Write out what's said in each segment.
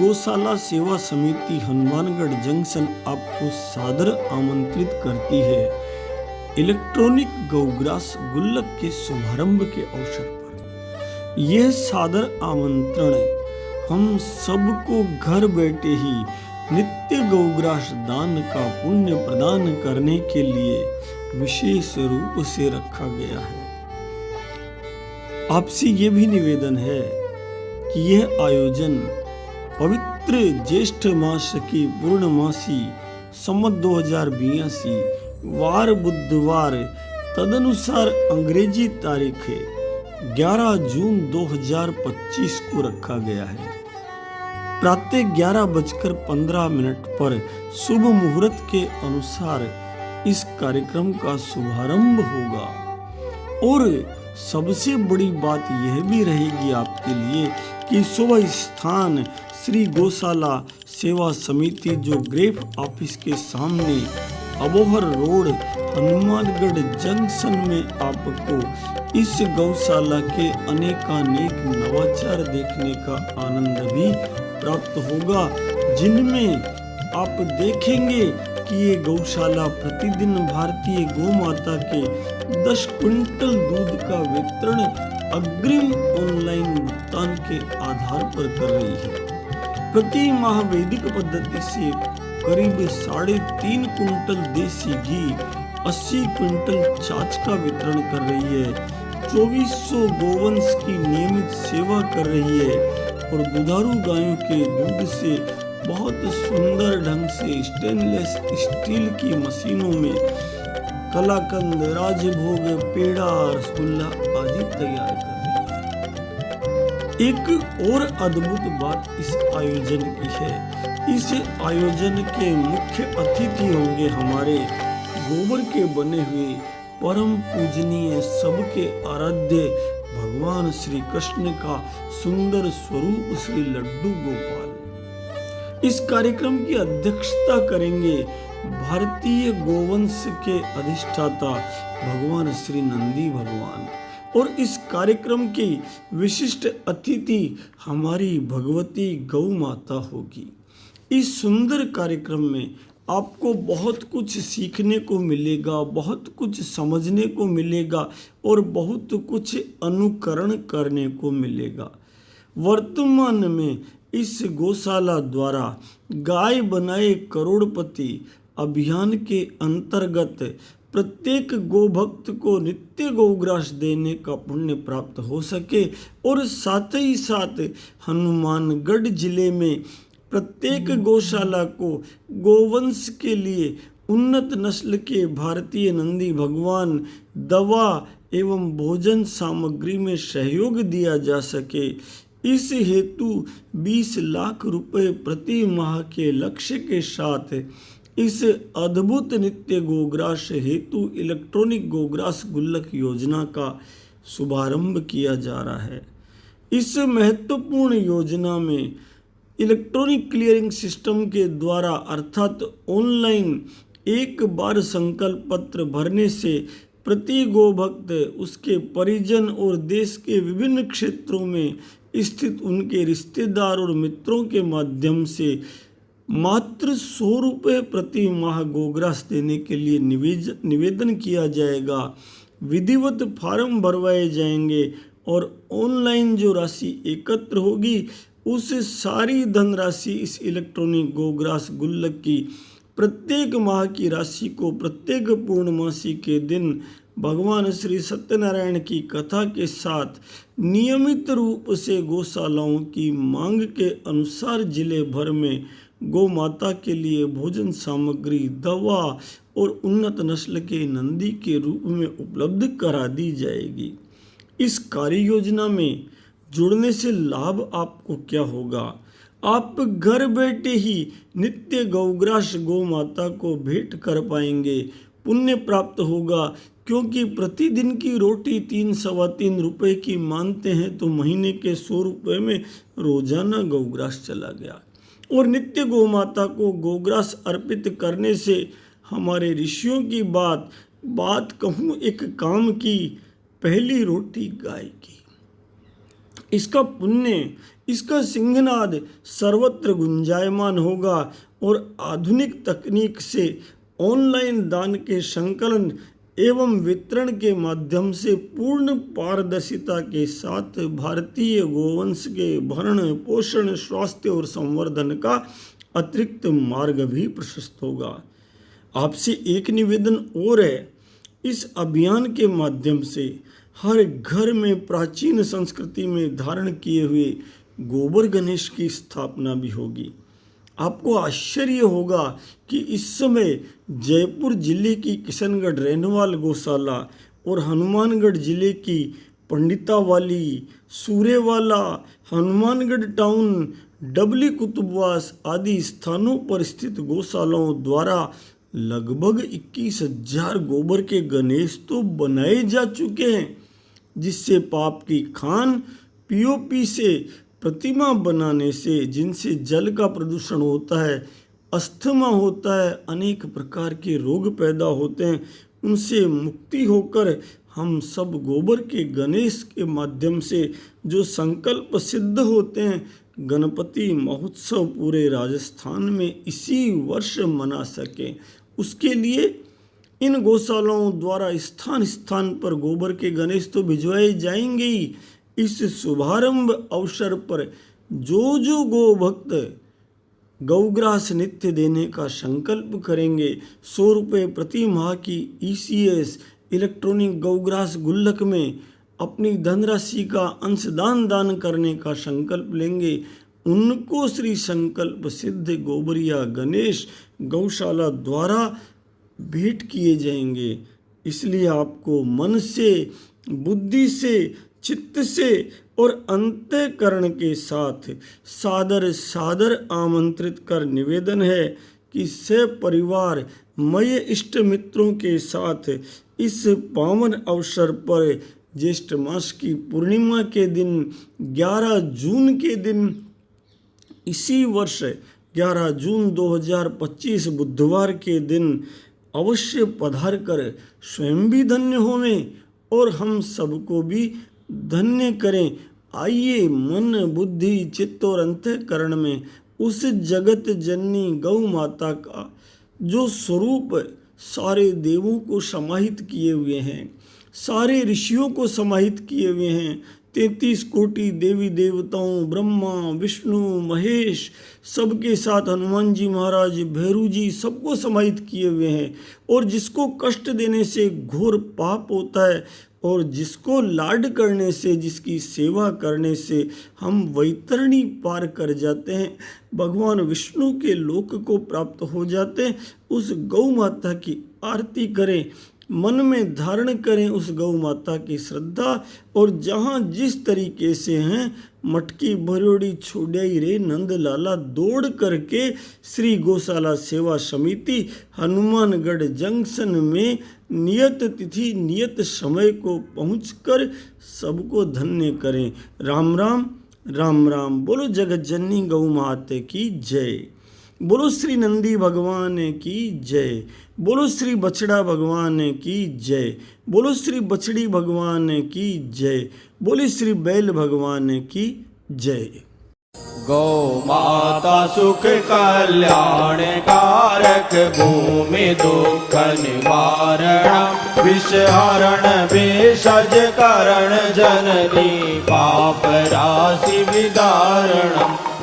गौशाला सेवा समिति हनुमानगढ़ जंक्शन आपको सादर आमंत्रित करती है इलेक्ट्रॉनिक गौग्रास गुल्लक के शुभारंभ के अवसर पर। यह सादर आमंत्रण हम सबको घर बैठे ही नित्य गौग्रास दान का पुण्य प्रदान करने के लिए विशेष रूप से रखा गया है। आपसे ये भी निवेदन है कि यह आयोजन पवित्र ज्येष्ठ मास की पूर्णमासी संवत 2082 वार बुधवार तदनुसार अंग्रेजी तारीख 11 जून 2025 को रखा गया है। प्रातः 11:15 पर शुभ मुहूर्त के अनुसार इस कार्यक्रम का शुभारंभ होगा। और सबसे बड़ी बात यह भी रहेगी आपके लिए कि शुभ स्थान श्री गौशाला सेवा समिति जो ग्रेफ ऑफिस के सामने अबोहर रोड हनुमानगढ़ जंक्शन में आपको इस गौशाला के अनेकानेक नवाचार देखने का आनंद भी प्राप्त होगा, जिनमें आप देखेंगे कि ये गौशाला प्रतिदिन भारतीय गौ माता के 10 क्विंटल दूध का वितरण अग्रिम ऑनलाइन भुगतान के आधार पर कर रही है। प्रति माह वैदिक पद्धति से करीब 3.5 कुंटल देसी घी, 80 क्विंटल छाछ का वितरण कर रही है। 2400 गोवंश की नियमित सेवा कर रही है और दुधारू गायों के दूध से बहुत सुंदर ढंग से स्टेनलेस स्टील की मशीनों में कलाकंद, राजभोग, पेड़ा, रसगुल्ला आदि तैयार कर रही है। एक और अद्भुत बात इस आयोजन की है, इस आयोजन के मुख्य अतिथि होंगे हमारे गोबर के बने हुए परम पूजनीय सबके आराध्य भगवान श्री कृष्ण का सुंदर स्वरूप श्री लड्डू गोपाल। इस कार्यक्रम की अध्यक्षता करेंगे भारतीय गोवंश के अधिष्ठाता भगवान श्री नंदी भगवान। और इस कार्यक्रम की विशिष्ट अतिथि हमारी भगवती गौ माता होगी। इस सुंदर कार्यक्रम में आपको बहुत कुछ सीखने को मिलेगा, बहुत कुछ समझने को मिलेगा और बहुत कुछ अनुकरण करने को मिलेगा। वर्तमान में इस गौशाला द्वारा गाय बनाए करोड़पति अभियान के अंतर्गत प्रत्येक गोभक्त को नित्य गौग्रास देने का पुण्य प्राप्त हो सके और साथ ही साथ हनुमानगढ़ जिले में प्रत्येक गौशाला को गोवंश के लिए उन्नत नस्ल के भारतीय नंदी भगवान दवा एवं भोजन सामग्री में सहयोग दिया जा सके, इस हेतु 20 लाख रुपए प्रति माह के लक्ष्य के साथ इस अद्भुत नित्य गोग्रास हेतु इलेक्ट्रॉनिक गोग्रास गुल्लक योजना का शुभारंभ किया जा रहा है। इस महत्वपूर्ण योजना में इलेक्ट्रॉनिक क्लियरिंग सिस्टम के द्वारा अर्थात ऑनलाइन एक बार संकल्प पत्र भरने से प्रति गोभक्त, उसके परिजन और देश के विभिन्न क्षेत्रों में स्थित उनके रिश्तेदार और मित्रों के माध्यम से मात्र 100 रुपये प्रति माह गोग्रास देने के लिए निवेदन किया जाएगा। विधिवत फार्म भरवाए जाएंगे और ऑनलाइन जो राशि एकत्र होगी उस सारी धनराशि इस इलेक्ट्रॉनिक गोग्रास गुल्लक की प्रत्येक माह की राशि को प्रत्येक पूर्णमासी के दिन भगवान श्री सत्यनारायण की कथा के साथ नियमित रूप से गौशालाओं की मांग के अनुसार जिले भर में गौ माता के लिए भोजन सामग्री, दवा और उन्नत नस्ल के नंदी के रूप में उपलब्ध करा दी जाएगी। इस कार्य योजना में जुड़ने से लाभ आपको क्या होगा? आप घर बैठे ही नित्य गौग्रास गौ माता को भेंट कर पाएंगे, पुण्य प्राप्त होगा, क्योंकि प्रतिदिन की रोटी 3-3.25 रुपए की मानते हैं तो महीने के 100 रुपए में रोजाना गौग्रास चला गया। और नित्य गौ माता को गौग्रास अर्पित करने से हमारे ऋषियों की बात कहूँ एक काम की, पहली रोटी गाय की। इसका पुण्य इसका सिंहनाद सर्वत्र गुंजायमान होगा और आधुनिक तकनीक से ऑनलाइन दान के संकलन एवं वितरण के माध्यम से पूर्ण पारदर्शिता के साथ भारतीय गोवंश के भरण पोषण स्वास्थ्य और संवर्धन का अतिरिक्त मार्ग भी प्रशस्त होगा। आपसे एक निवेदन और है, इस अभियान के माध्यम से हर घर में प्राचीन संस्कृति में धारण किए हुए गोबर गणेश की स्थापना भी होगी। आपको आश्चर्य होगा कि इस समय जयपुर जिले की किशनगढ़ रेनवाल गौशाला और हनुमानगढ़ जिले की पंडितावाली, सूर्यवाला, हनुमानगढ़ टाउन, डबली कुतुबवास आदि स्थानों पर स्थित गौशालाओं द्वारा लगभग 21,000 गोबर के गणेश तो बनाए जा चुके हैं, जिससे पाप की खान पीओपी से, प्रतिमा बनाने से, जिनसे जल का प्रदूषण होता है, अस्थमा होता है, अनेक प्रकार के रोग पैदा होते हैं, उनसे मुक्ति होकर हम सब गोबर के गणेश के माध्यम से जो संकल्प सिद्ध होते हैं, गणपति महोत्सव पूरे राजस्थान में इसी वर्ष मना सकें, उसके लिए इन गौशालाओं द्वारा स्थान स्थान पर गोबर के गणेश तो भिजवाए जाएंगे ही। इस शुभारंभ अवसर पर जो गो भक्त गौग्रास नित्य देने का संकल्प करेंगे, 100 रुपये प्रति माह की ECS इलेक्ट्रॉनिक गौग्रास गुल्लक में अपनी धनराशि का अंशदान दान करने का संकल्प लेंगे, उनको श्री संकल्प सिद्ध गोबरिया गणेश गौशाला द्वारा भेंट किए जाएंगे। इसलिए आपको मन से, बुद्धि से, चित्त से और अंतःकरण के साथ सादर सादर आमंत्रित कर निवेदन है कि परिवार मय इष्ट मित्रों के साथ इस पावन अवसर पर ज्येष्ठ मास की पूर्णिमा के दिन 11 जून के दिन, इसी वर्ष 11 जून 2025 बुधवार के दिन अवश्य पधार कर स्वयं भी धन्य होवें और हम सबको भी धन्य करें। आइए मन बुद्धि चित्त और अंतःकरण में उस जगत जननी गौ माता का जो स्वरूप सारे देवों को समाहित किए हुए हैं, सारे ऋषियों को समाहित किए हुए हैं, 33 कोटि देवी देवताओं, ब्रह्मा विष्णु महेश सबके साथ हनुमान जी महाराज, भैरू जी सबको समाहित किए हुए हैं, और जिसको कष्ट देने से घोर पाप होता है और जिसको लाड करने से, जिसकी सेवा करने से हम वैतरणी पार कर जाते हैं, भगवान विष्णु के लोक को प्राप्त हो जाते हैं, उस गौ माता की आरती करें, मन में धारण करें उस गौ माता की श्रद्धा, और जहाँ जिस तरीके से हैं मटकी भरोड़ी छोड़ाई रे नंद लाला दौड़ करके श्री गौशाला सेवा समिति हनुमानगढ़ जंक्शन में नियत तिथि नियत समय को पहुंचकर सबको धन्य करें। राम राम राम राम। बोलो जगत जननी गौ माता की जय, बोलो श्री नंदी भगवान की जय, बोलो श्री बछड़ा भगवान की जय, बोलो श्री बछड़ी भगवान की जय, बोले श्री बैल भगवान की जय। गौ माता सुख कल्याण कारक, भूमि दुख निवारण, विषहरण भेषज करण, जननी पाप राशि विदारण,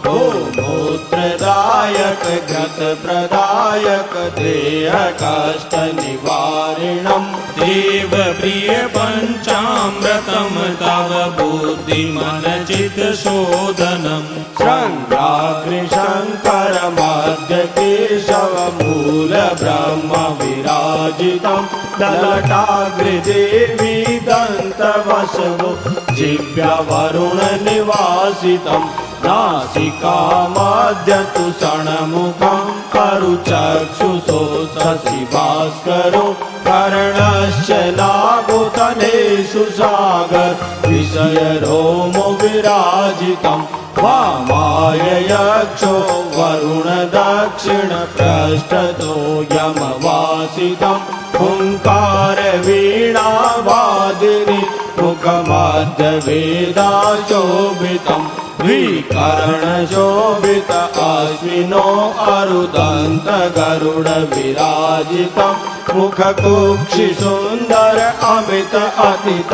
गोमूत्रदायक घृत प्रदायक, देह कष्ट निवारिणम, देव प्रिय पंचामृतम, तव बुद्धि मन चित शोधनम, श्रृंगाग्र शंकर मध्य केशव, मूल ब्रह्म विराजितम, ललाटाग्र देवी दंत वसवो, जिह्वा वरुण निवासितम, नासिका मध्य तु षण्मुखं, करु चक्षुषो शशि भास्करो, कर्णश्च नागोतनेषु सागर, विषय रोमो विराजितम्, वामाय यक्षो वरुण दक्षिण पृष्ठतो यमवासितम्, ओंकार वीणा वादिनी मुखमध्य वेदाशोभितम्, विकर्णशोभित अश्विनो अरुदन्त गरुड विराजितं मुखकुक्षि सुन्दर अमित अतित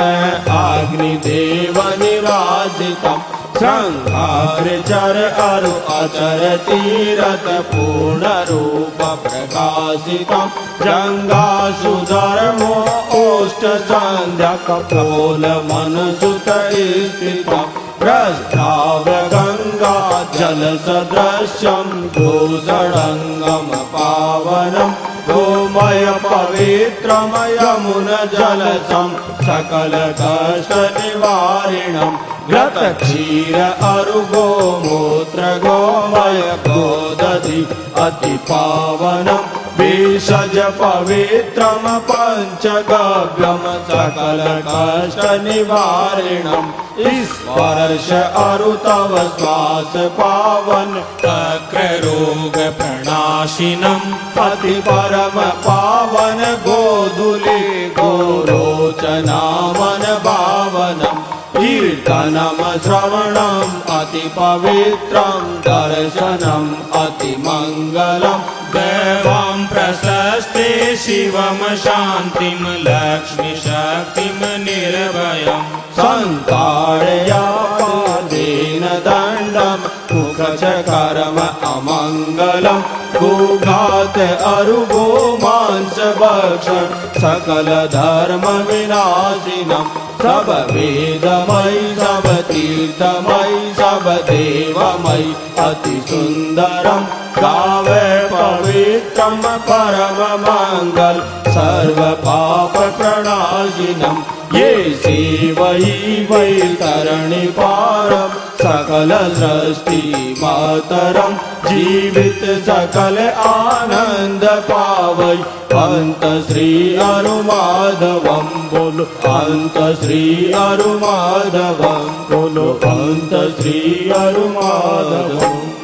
अग्निदेव निराजितं श्रृंगार चर अरु अचर तीरथ पूर्ण रूप प्रकाशितं जंगासुधर्मो ओष्ठ संध्या कपोल मनसुत स्थितं प्रस्ताव गंगा जल सदृशं भूषणंगम पावनं गोमय पवित्रम यमुन जलसं सकल कष्ट निवारिणं घृत क्षीर अरु गोमूत्र गोमय गोदधि अति पावनं भेषज पवित्रम पंचगव्यम सकल कष्ट निवारिणं स्पर्श अरु तव श्वास पावन चक्र रोग प्रणाशिनम् अति परम पावन गोधुली गोरोचनामन भावनम् कीर्तनम श्रवणम् अति पवित्रं दर्शनम् अति मङ्गलम् देवां प्रशस्ते शिवं शान्तिं लक्ष्मी शक्तिं निर्भयम् संताडयापादेन दण्डं मुखचकर्म अमङ्गलम् गोघात अरु गोमांस भक्षण सकल धर्म विनाशिनम् सब वेदमयि सब तीर्थमयि सब देवमयि अति सुन्दरम् गावे पवित्रम परम मंगल सर्व पाप प्रणाशिनम् ये शिवै वै तरणि पारम सकल सृष्टि मातरम जीवित सकल आनंद पावै अंत श्री अरुमाधवम बोलो अंत श्री अरुमाधवम बोलो अंत श्री अरुमाधवम।